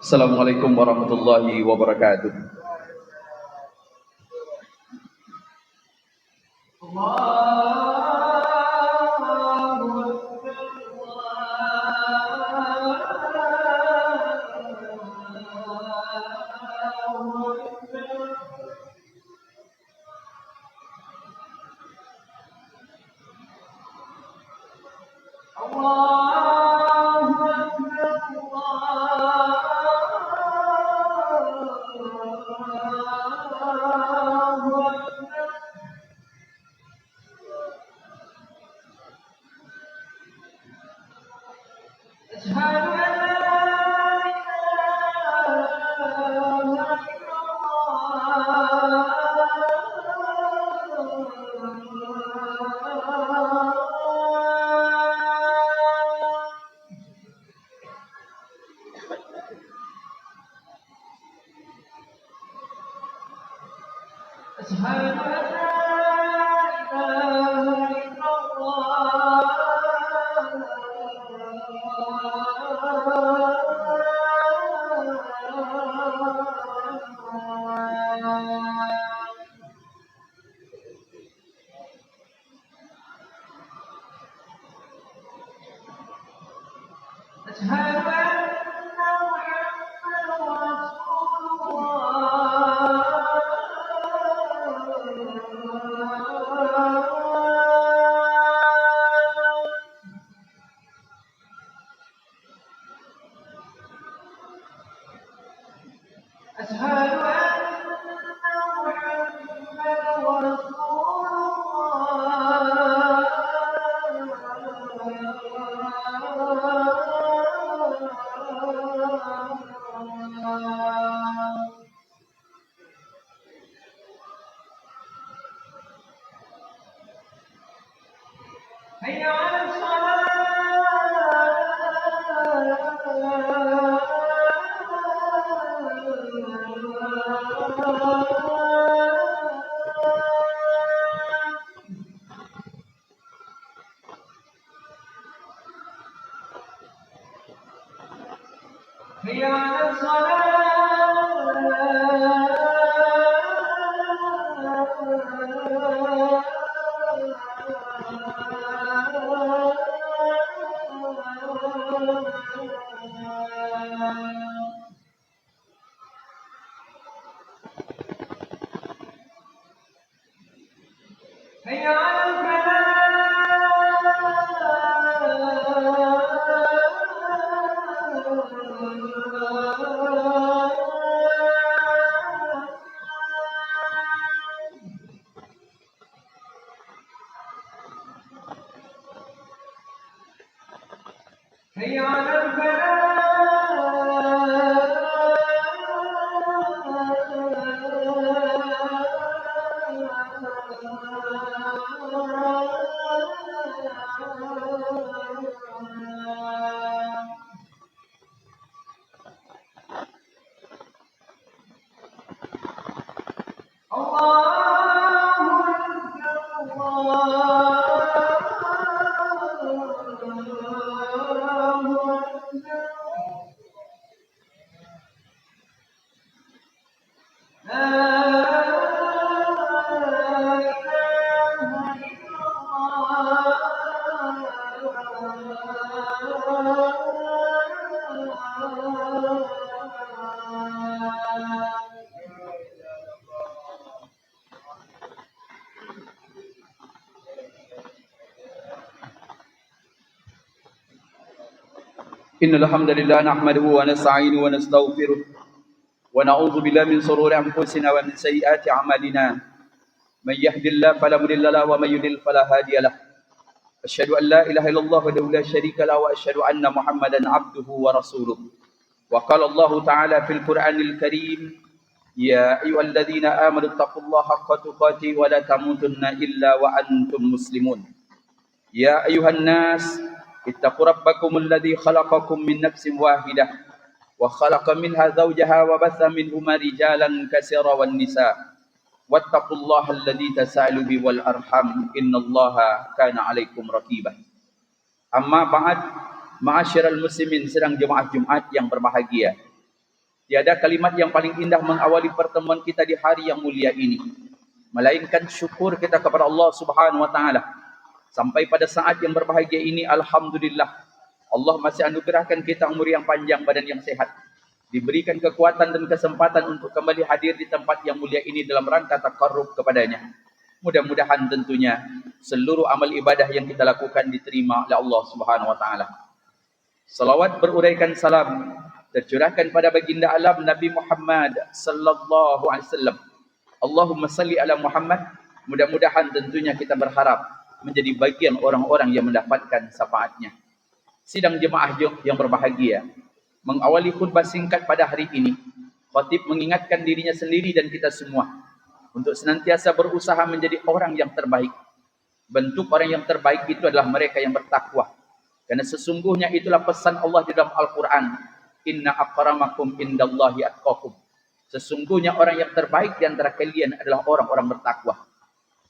Assalamualaikum warahmatullahi wabarakatuh. Innal hamdalillah nahmaduhu wa nasta'inuhu wa nastaghfiruh wa na'udzu billahi min shururi anfusina wa min sayyiati a'malina. May yahdihillahu fala mudilla lahu wa may yudlil fala hadiyalah. Asyhadu an la ilaha illallah wahdahu la syarika lahu wa asyhadu anna Muhammadan 'abduhu wa rasuluh. Wa qala Allah ta'ala fil Qur'anil Karim, ya ayyuhalladzina amanu taqullaha haqqa tuqatih wa la tamutunna illa wa antum muslimun. Ya ayyuhan nas ittaqu rabbakumul ladzi khalaqakum min nafsin wahidah wa khalaqa minha zawjaha wa batha minhuma rijalan katsiran wan nisaa wattaqullaha alladzi tasaalu bihi wal arham innallaha kana 'alaikum raqibah. Amma ba'd, ma'asyiral muslimin sedang jemaah Jumat yang berbahagia. Tiada kalimat yang paling indah mengawali pertemuan kita di hari yang mulia ini, melainkan syukur kita kepada Allah Subhanahu wa taala. Sampai pada saat yang berbahagia ini, alhamdulillah, Allah masih anugerahkan kita umur yang panjang, badan yang sehat, diberikan kekuatan dan kesempatan untuk kembali hadir di tempat yang mulia ini dalam rangka taqarrub kepadanya. Mudah-mudahan tentunya seluruh amal ibadah yang kita lakukan diterima oleh Allah Subhanahu wa taala. Salawat beruraikan salam tercurahkan pada baginda alam Nabi Muhammad sallallahu alaihi wasallam. Allahumma salli ala Muhammad. Mudah-mudahan tentunya kita berharap menjadi bagian orang-orang yang mendapatkan syafaatnya. Sidang jemaah yang berbahagia, mengawali khutbah singkat pada hari ini, khatib mengingatkan dirinya sendiri dan kita semua untuk senantiasa berusaha menjadi orang yang terbaik. Bentuk orang yang terbaik itu adalah mereka yang bertakwa. Karena sesungguhnya itulah pesan Allah di dalam Al-Quran. Inna akramakum indallahi atqakum. Sesungguhnya orang yang terbaik di antara kalian adalah orang-orang bertakwa.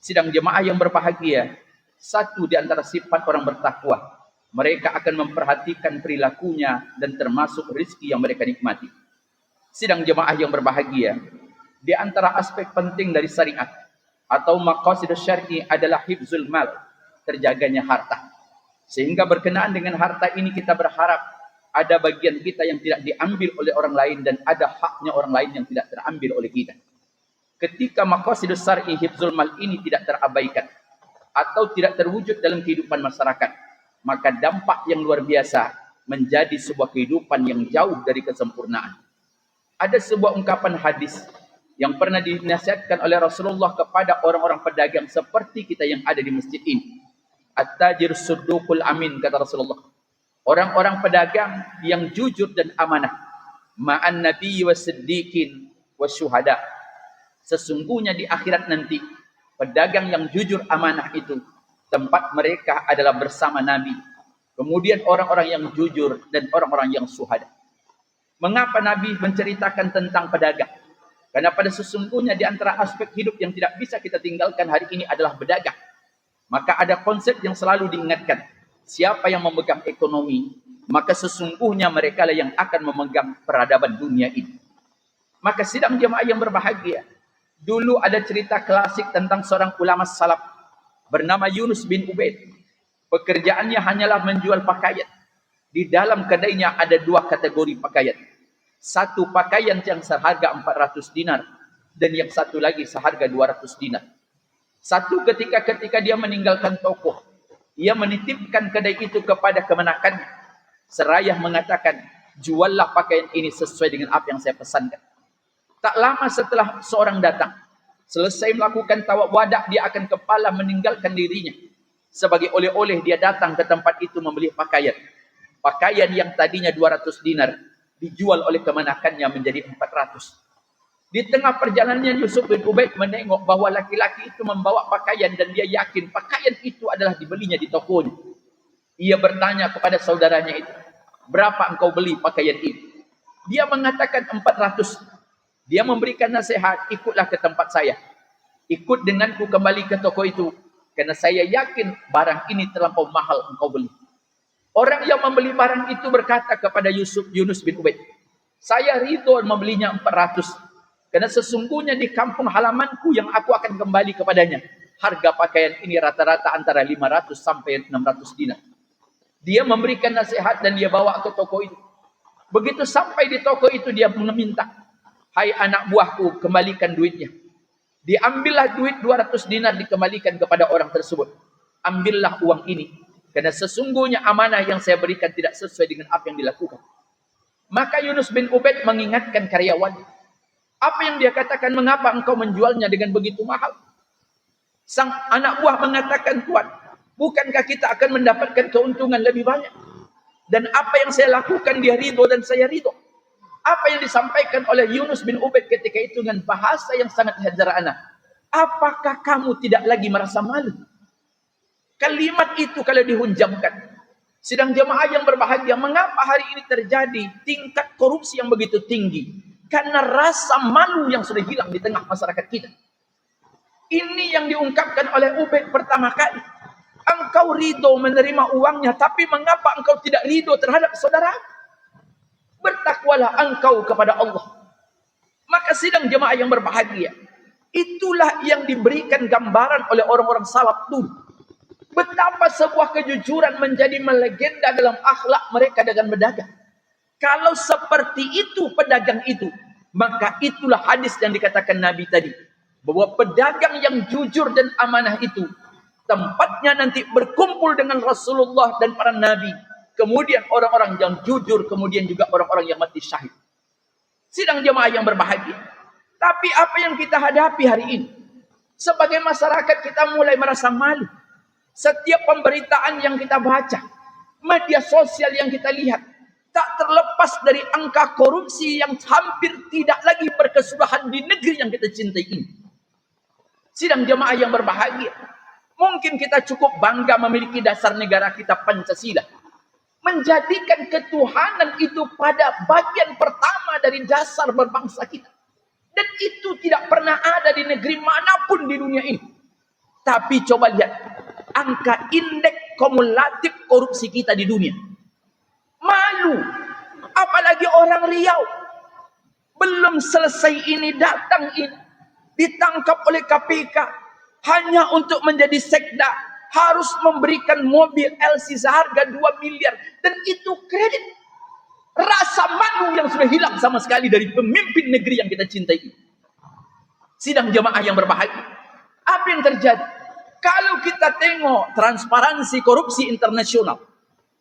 Sidang jemaah yang berbahagia, satu di antara sifat orang bertakwa, mereka akan memperhatikan perilakunya dan termasuk rezeki yang mereka nikmati. Sidang jemaah yang berbahagia, di antara aspek penting dari syariat atau maqasid syar'i adalah hifzul mal, terjaganya harta. Sehingga berkenaan dengan harta ini kita berharap ada bagian kita yang tidak diambil oleh orang lain dan ada haknya orang lain yang tidak terambil oleh kita. Ketika maqasid syar'i hifzul mal ini tidak terabaikan atau tidak terwujud dalam kehidupan masyarakat, maka dampak yang luar biasa menjadi sebuah kehidupan yang jauh dari kesempurnaan. Ada sebuah ungkapan hadis yang pernah dinasihatkan oleh Rasulullah kepada orang-orang pedagang seperti kita yang ada di masjid ini. At-tajir suduqul amin, kata Rasulullah. Orang-orang pedagang yang jujur dan amanah. Ma'an nabi wa siddiqin wa syuhada. Sesungguhnya di akhirat nanti, pedagang yang jujur amanah itu, tempat mereka adalah bersama Nabi. Kemudian orang-orang yang jujur dan orang-orang yang syuhada. Mengapa Nabi menceritakan tentang pedagang? Karena pada sesungguhnya di antara aspek hidup yang tidak bisa kita tinggalkan hari ini adalah berdagang. Maka ada konsep yang selalu diingatkan. Siapa yang memegang ekonomi, maka sesungguhnya mereka lah yang akan memegang peradaban dunia ini. Maka sidang jemaah yang berbahagia, dulu ada cerita klasik tentang seorang ulama salaf bernama Yunus bin Ubaid. Pekerjaannya hanyalah menjual pakaian. Di dalam kedainya ada dua kategori pakaian. Satu pakaian yang seharga 400 dinar dan yang satu lagi seharga 200 dinar. Satu ketika dia meninggalkan toko, ia menitipkan kedai itu kepada kemenakannya. Seraya mengatakan, juallah pakaian ini sesuai dengan apa yang saya pesankan. Tak lama setelah seorang datang, selesai melakukan tawaf wadah, dia akan kepala meninggalkan dirinya. Sebagai oleh-oleh dia datang ke tempat itu membeli pakaian. Pakaian yang tadinya 200 dinar, dijual oleh kemenakannya menjadi 400. Di tengah perjalanannya Yusuf bin Ubaid menengok bahwa laki-laki itu membawa pakaian dan dia yakin pakaian itu adalah dibelinya di tokonya. Ia bertanya kepada saudaranya itu, berapa engkau beli pakaian ini? Dia mengatakan 400. Dia memberikan nasihat, ikutlah ke tempat saya. Ikut denganku kembali ke toko itu. Karena saya yakin barang ini terlampau mahal engkau beli. Orang yang membeli barang itu berkata kepada Yunus bin Ubaid, saya ridho membelinya 400. Karena sesungguhnya di kampung halamanku yang aku akan kembali kepadanya, harga pakaian ini rata-rata antara 500 sampai 600 dinar. Dia memberikan nasihat dan dia bawa ke toko itu. Begitu sampai di toko itu dia meminta, hai anak buahku, kembalikan duitnya. Diambillah duit 200 dinar dikembalikan kepada orang tersebut. Ambillah uang ini. Karena sesungguhnya amanah yang saya berikan tidak sesuai dengan apa yang dilakukan. Maka Yunus bin Ubaid mengingatkan karyawan. Apa yang dia katakan, mengapa engkau menjualnya dengan begitu mahal? Sang anak buah mengatakan, Tuan, bukankah kita akan mendapatkan keuntungan lebih banyak? Dan apa yang saya lakukan dia ridho dan saya ridho. Apa yang disampaikan oleh Yunus bin Ubaid ketika itu dengan bahasa yang sangat hajarana. Apakah kamu tidak lagi merasa malu? Kalimat itu kalau dihunjamkan. Sidang jemaah yang berbahagia, mengapa hari ini terjadi tingkat korupsi yang begitu tinggi? Karena rasa malu yang sudah hilang di tengah masyarakat kita. Ini yang diungkapkan oleh Ubaid pertama kali. Engkau ridho menerima uangnya, tapi mengapa engkau tidak ridho terhadap saudara? Bertakwalah engkau kepada Allah. Maka sidang jemaah yang berbahagia, itulah yang diberikan gambaran oleh orang-orang salaf dulu. Betapa sebuah kejujuran menjadi melegenda dalam akhlak mereka dengan berdagang. Kalau seperti itu pedagang itu, maka itulah hadis yang dikatakan Nabi tadi, bahwa pedagang yang jujur dan amanah itu tempatnya nanti berkumpul dengan Rasulullah dan para nabi, kemudian orang-orang yang jujur, kemudian juga orang-orang yang mati syahid. Sidang jemaah yang berbahagia, tapi apa yang kita hadapi hari ini, sebagai masyarakat kita mulai merasa malu. Setiap pemberitaan yang kita baca, media sosial yang kita lihat, tak terlepas dari angka korupsi yang hampir tidak lagi berkesudahan di negeri yang kita cintai ini. Sidang jemaah yang berbahagia, mungkin kita cukup bangga memiliki dasar negara kita Pancasila. Menjadikan ketuhanan itu pada bagian pertama dari dasar berbangsa kita. Dan itu tidak pernah ada di negeri manapun di dunia ini. Tapi coba lihat angka indeks kumulatif korupsi kita di dunia. Malu. Apalagi orang Riau. Belum selesai ini, datang ini, ditangkap oleh KPK hanya untuk menjadi sekda, harus memberikan mobil LC seharga 2 miliar, dan itu kredit. Rasa malu yang sudah hilang sama sekali dari pemimpin negeri yang kita cintai. Sidang jemaah yang berbahagia, apa yang terjadi? Kalau kita tengok transparansi korupsi internasional,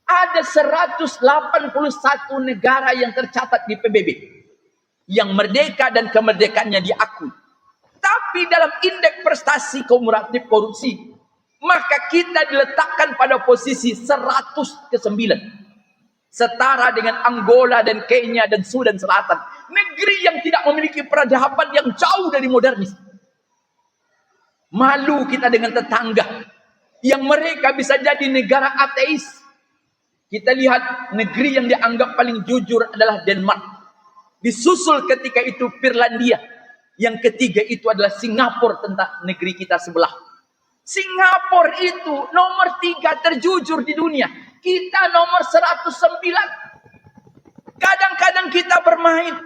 ada 181 negara yang tercatat di PBB yang merdeka dan kemerdekaannya diakui. Tapi dalam indeks prestasi kumulatif korupsi, maka kita diletakkan pada posisi 100 ke 9. Setara dengan Angola dan Kenya dan Sudan Selatan. Negeri yang tidak memiliki peradaban yang jauh dari modernis. Malu kita dengan tetangga yang mereka bisa jadi negara ateis. Kita lihat negeri yang dianggap paling jujur adalah Denmark. Disusul ketika itu Finlandia. Yang ketiga itu adalah Singapura, tentang negeri kita sebelah. Singapura itu nomor 3 terjujur di dunia. Kita nomor 109. Kadang-kadang kita bermain.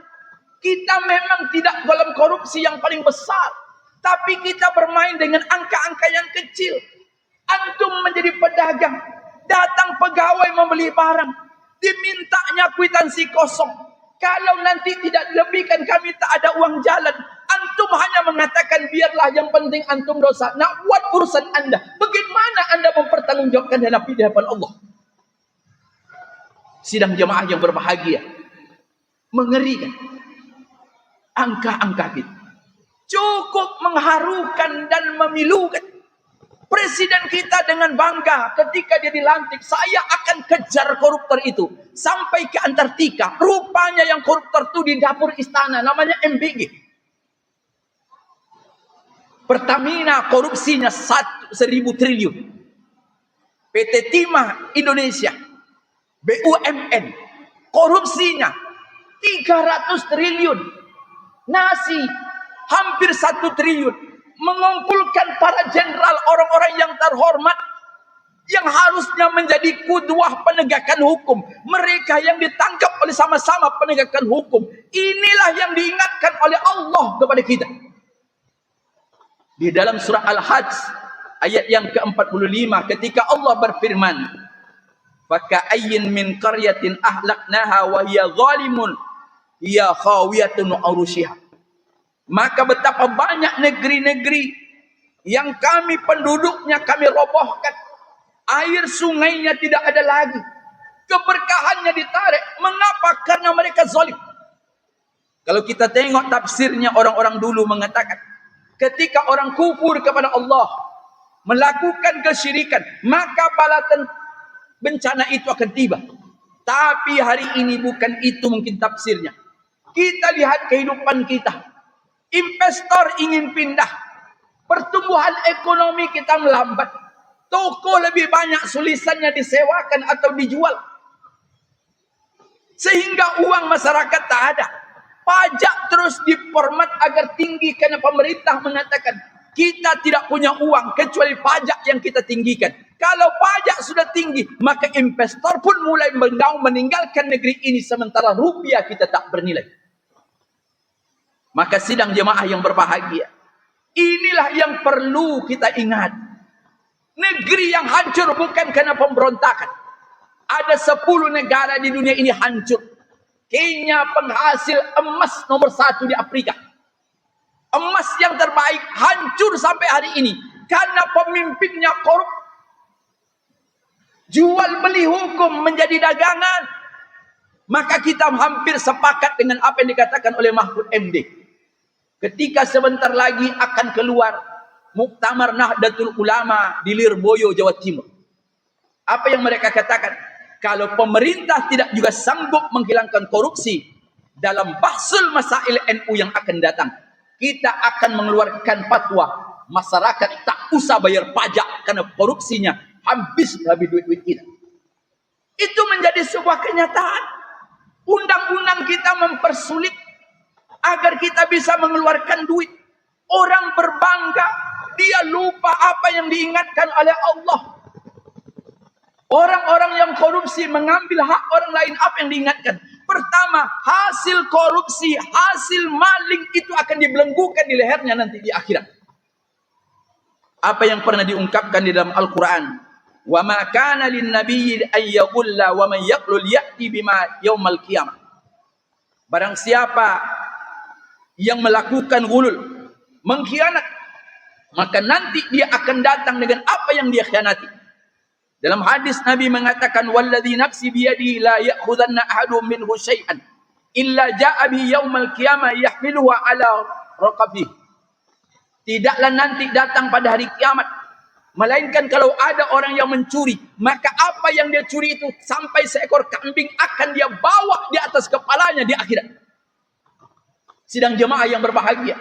Kita memang tidak dalam korupsi yang paling besar. Tapi kita bermain dengan angka-angka yang kecil. Antum menjadi pedagang. Datang pegawai membeli barang. Dimintanya kwitansi kosong. Kalau nanti tidak dilebihkan, kami tak ada uang jalan. Antum hanya mengatakan biarlah, yang penting antum dosa. Nak buat urusan anda. Bagaimana anda mempertanggungjawabkan di hadapan Allah? Sidang jemaah yang berbahagia, mengerikan angka-angka kita. Cukup mengharukan dan memilukan. Presiden kita dengan bangga ketika dia dilantik, saya akan kejar koruptor itu sampai ke Antartika. Rupanya yang koruptor itu di dapur istana, namanya MBG. Pertamina korupsinya 1.000 triliun. PT Timah Indonesia, BUMN, korupsinya 300 triliun. Nasi hampir 1 triliun. Mengumpulkan para jenderal, orang-orang yang terhormat, yang harusnya menjadi kudwah penegakan hukum. Mereka yang ditangkap oleh sama-sama penegakan hukum. Inilah yang diingatkan oleh Allah kepada kita. Di dalam surah Al-Hajj ayat yang ke-45, ketika Allah berfirman, "Faka'ayyin min qaryatin ahlaknaha wa hiya zalimun hiya khawiyatun urushiha." Maka betapa banyak negeri-negeri yang kami penduduknya kami robohkan. Air sungainya tidak ada lagi. Keberkahannya ditarik. Mengapa? Karena mereka zalim. Kalau kita tengok tafsirnya, orang-orang dulu mengatakan, ketika orang kufur kepada Allah, melakukan kesyirikan, maka bala bencana itu akan tiba. Tapi hari ini bukan itu mungkin tafsirnya. Kita lihat kehidupan kita. Investor ingin pindah. Pertumbuhan ekonomi kita melambat. Toko lebih banyak tulisannya disewakan atau dijual. Sehingga uang masyarakat tak ada. Pajak terus diformat agar tinggi karena pemerintah mengatakan kita tidak punya uang kecuali pajak yang kita tinggikan. Kalau pajak sudah tinggi, maka investor pun mulai meninggalkan negeri ini sementara rupiah kita tak bernilai. Maka sidang jemaah yang berbahagia, inilah yang perlu kita ingat. Negeri yang hancur bukan karena pemberontakan. Ada 10 negara di dunia ini hancur. Kenya penghasil emas nomor 1 di Afrika. Emas yang terbaik hancur sampai hari ini karena pemimpinnya korup. Jual beli hukum menjadi dagangan. Maka kita hampir sepakat dengan apa yang dikatakan oleh Mahfud MD. Ketika sebentar lagi akan keluar Muktamar Nahdlatul Ulama di Lirboyo, Jawa Timur. Apa yang mereka katakan? Kalau pemerintah tidak juga sanggup menghilangkan korupsi dalam bahsul masail NU yang akan datang, kita akan mengeluarkan fatwa masyarakat tak usah bayar pajak karena korupsinya habis duit kita. Itu menjadi sebuah kenyataan. Undang-undang kita mempersulit agar kita bisa mengeluarkan duit. Orang berbangga, dia lupa apa yang diingatkan oleh Allah. Orang-orang yang korupsi mengambil hak orang lain, apa yang diingatkan? Pertama, hasil korupsi, hasil maling itu akan dibelenggukan di lehernya nanti di akhirat. Apa yang pernah diungkapkan di dalam Al-Quran? Wa ma kana lin nabiyyi an yaghulla wa man yaqlul ya'ti bima yaumal qiyamah. Barang siapa yang melakukan ghulul, mengkhianat, maka nanti dia akan datang dengan apa yang dia khianati. Dalam hadis Nabi mengatakan, walladzi nafsi biyadihi la ya'khudhanna ahadun minhu syai'an illa ja'a bi yaumal qiyamah yahmiluhu ala raqabihi. Tidaklah nanti datang pada hari kiamat, melainkan kalau ada orang yang mencuri, maka apa yang dia curi itu sampai seekor kambing akan dia bawa di atas kepalanya di akhirat. Sidang jemaah yang berbahagia,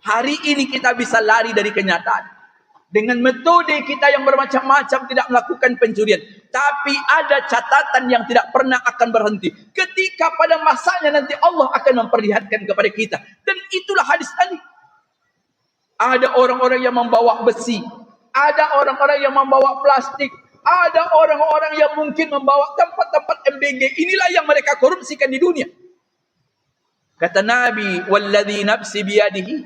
hari ini kita bisa lari dari kenyataan. Dengan metode kita yang bermacam-macam tidak melakukan pencurian. Tapi ada catatan yang tidak pernah akan berhenti. Ketika pada masanya nanti Allah akan memperlihatkan kepada kita. Dan itulah hadis tadi. Ada orang-orang yang membawa besi. Ada orang-orang yang membawa plastik. Ada orang-orang yang mungkin membawa tempat-tempat MBG. Inilah yang mereka korupsikan di dunia. Kata Nabi, walladzi nafsi biyadihi,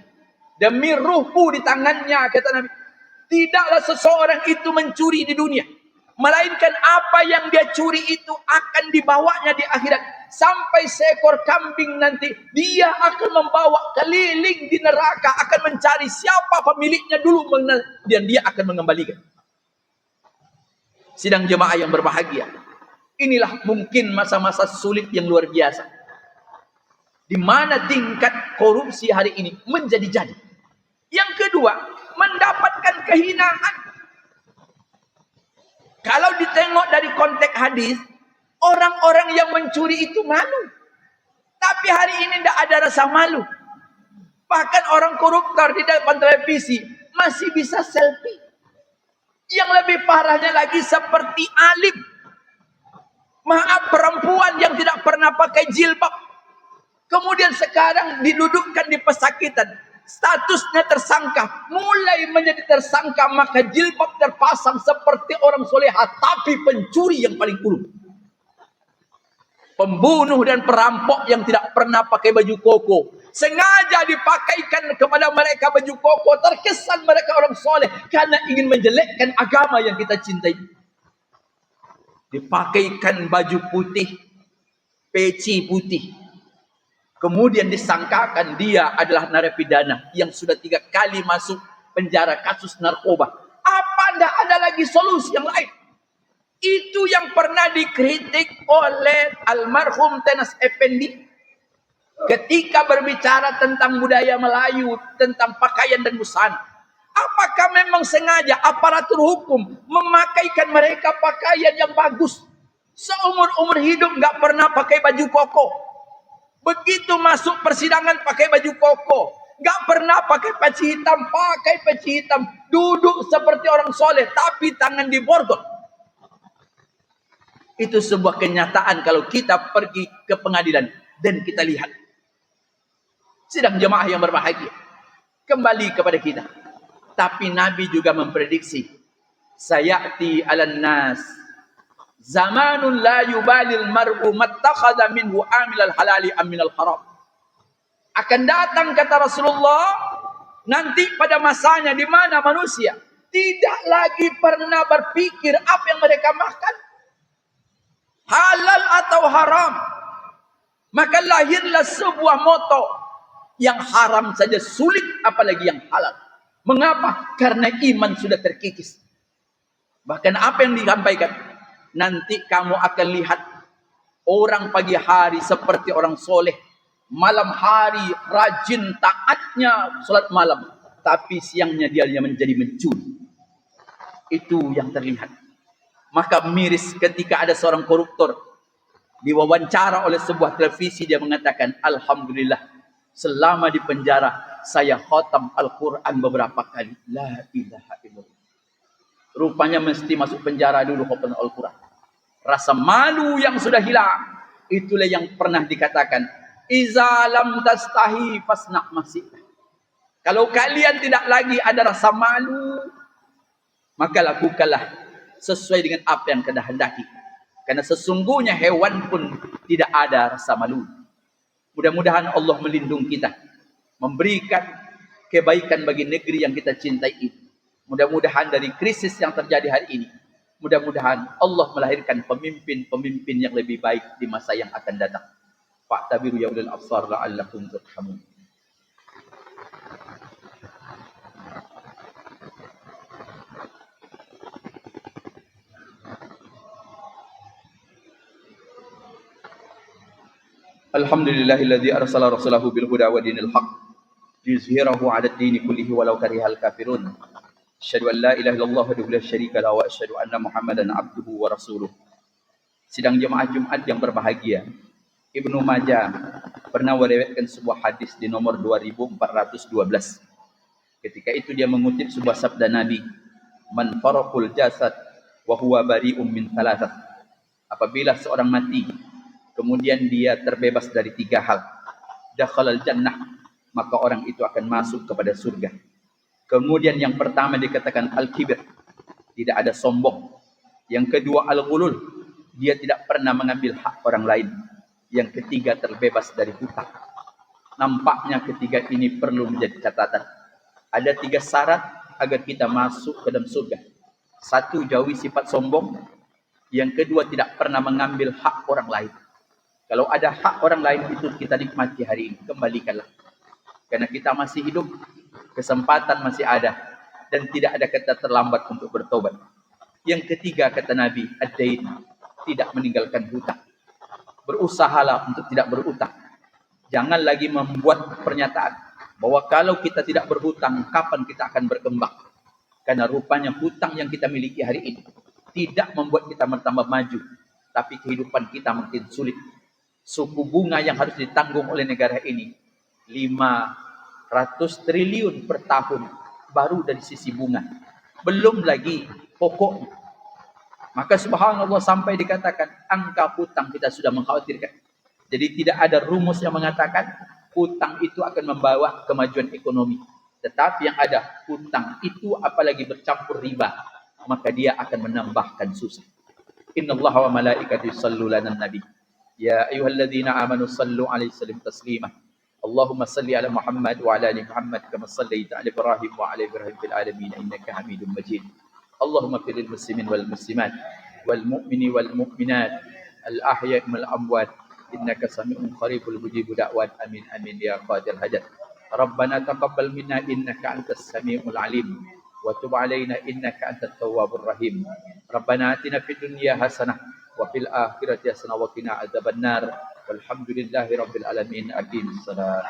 demi ruhku di tangannya, kata Nabi, tidaklah seseorang itu mencuri di dunia, melainkan apa yang dia curi itu akan dibawanya di akhirat. Sampai seekor kambing nanti dia akan membawa keliling di neraka, akan mencari siapa pemiliknya dulu dan dia akan mengembalikan. Sidang jemaah yang berbahagia, inilah mungkin masa-masa sulit yang luar biasa, di mana tingkat korupsi hari ini menjadi-jadi. Yang kedua, mendapatkan kehinaan. Kalau ditengok dari konteks hadis, orang-orang yang mencuri itu malu. Tapi hari ini tidak ada rasa malu. Bahkan orang koruptor di depan televisi masih bisa selfie. Yang lebih parahnya lagi seperti alim. Maaf, perempuan yang tidak pernah pakai jilbab. Kemudian sekarang didudukkan di pesakitan. Statusnya tersangka. Mulai menjadi tersangka, maka jilbab terpasang seperti orang soleha. Tapi pencuri yang paling ulu. Pembunuh dan perampok yang tidak pernah pakai baju koko. Sengaja dipakaikan kepada mereka baju koko. Terkesan mereka orang soleh. Karena ingin menjelekkan agama yang kita cintai. Dipakaikan baju putih. Peci putih. Kemudian disangkakan dia adalah narapidana yang sudah 3 kali masuk penjara kasus narkoba. Apa tidak ada lagi solusi yang lain? Itu yang pernah dikritik oleh almarhum Tenas Effendi ketika berbicara tentang budaya Melayu, tentang pakaian dan busana. Apakah memang sengaja aparatur hukum memakaikan mereka pakaian yang bagus? Seumur-umur hidup nggak pernah pakai baju koko. Begitu masuk persidangan pakai baju koko. Gak pernah pakai peci hitam. Duduk seperti orang soleh. Tapi tangan di borgol. Itu sebuah kenyataan kalau kita pergi ke pengadilan. Dan kita lihat. Sidang jemaah yang berbahagia. Kembali kepada kita. Tapi Nabi juga memprediksi. sayati 'alan nas zamanun la yubalil mar'u mattakhadha minhu amilal halali am minal haram. Akan datang, kata Rasulullah, nanti pada masanya di mana manusia tidak lagi pernah berpikir apa yang mereka makan, halal atau haram. Maka lahirlah sebuah moto, yang haram saja sulit apalagi yang halal. Mengapa? Karena iman sudah terkikis. Bahkan apa yang disampaikan, nanti kamu akan lihat orang pagi hari seperti orang soleh, malam hari rajin taatnya salat malam, tapi siangnya dia menjadi mencuri. Itu yang terlihat. Maka miris ketika ada seorang koruptor diwawancara oleh sebuah televisi, dia mengatakan, alhamdulillah selama di penjara saya khatam Al-Quran beberapa kali. La ilaha illallah. Rupanya mesti masuk penjara dulu khatam Al-Quran. Rasa malu yang sudah hilang, itulah yang pernah dikatakan, iza lam tastahi fasna' masih. Kalau kalian tidak lagi ada rasa malu, maka lakukanlah sesuai dengan apa yang kalian hendaki. Karena sesungguhnya hewan pun tidak ada rasa malu. Mudah-mudahan Allah melindungi kita, memberikan kebaikan bagi negeri yang kita cintai ini. Mudah-mudahan dari krisis yang terjadi hari ini, mudah-mudahan Allah melahirkan pemimpin-pemimpin yang lebih baik di masa yang akan datang. Fa'tabiru ya ulil absar la'allakum turhamun. Alhamdulillahilladzi arsala rasulahu bil huda wa dinil haqq liyuzhirahu 'ala ad-dini kullihi walau karihal kafirun. Asyhadu an la ilaha illallah wahdahu la syarika lahu wa asyhadu anna Muhammadan 'abduhu wa rasuluh. Sidang jemaah Jumat yang berbahagia, Ibnu Majah pernah meriwayatkan sebuah hadis di nomor 2412. Ketika itu dia mengutip sebuah sabda Nabi, man faraqul jasad wa huwa bari'um min thalathah. Apabila seorang mati kemudian dia terbebas dari 3 hal, dakhalal jannah, maka orang itu akan masuk kepada surga. Kemudian yang pertama dikatakan al-kibir, tidak ada sombong. Yang kedua al-ghulul, dia tidak pernah mengambil hak orang lain. Yang ketiga terbebas dari hutang. Nampaknya ketiga ini perlu menjadi catatan. Ada 3 syarat agar kita masuk ke dalam surga. 1, jauhi sifat sombong. Yang kedua, tidak pernah mengambil hak orang lain. Kalau ada hak orang lain itu kita nikmati hari ini, kembalikanlah. Karena kita masih hidup, kesempatan masih ada, dan tidak ada kata terlambat untuk bertobat. Yang ketiga, kata Nabi, ad-dain, tidak meninggalkan hutang. Berusahalah untuk tidak berhutang. Jangan lagi membuat pernyataan bahwa kalau kita tidak berhutang, kapan kita akan berkembang. Karena rupanya hutang yang kita miliki hari ini tidak membuat kita bertambah maju, tapi kehidupan kita makin sulit. Suku bunga yang harus ditanggung oleh negara ini 500 triliun per tahun baru dari sisi bunga, belum lagi pokoknya. Maka subhanallah sampai dikatakan angka hutang kita sudah mengkhawatirkan. Jadi tidak ada rumus yang mengatakan hutang itu akan membawa kemajuan ekonomi. Tetapi yang ada, hutang itu apalagi bercampur riba, maka dia akan menambahkan susah. Innallaha wa malaikatahu yusholluna 'alan nabi. Ya ayyuhalladzina amanu sallu 'alaihi wasallimu taslima. Allahumma salli ala Muhammad wa ala ali Muhammad kama shallaita ala Ibrahim wa ala Ibrahim fil alamin innaka Hamidum Majid. Allahumma fil muslimin wal muslimat wal mu'mini wal mu'minat al ahya' wal amwat innaka sami'un qaribul mujibu da'wat. Amin amin ya qadir hajat. Rabbana taqabbal minna innaka antas sami'ul alim wa tub 'alaina innaka antat tawwabur rahim. Rabbana atina fid dunya hasanah wa fil akhirati hasanah wa qina adzabannar. Walhamdulillahi rabbil alamin. Aqim salat.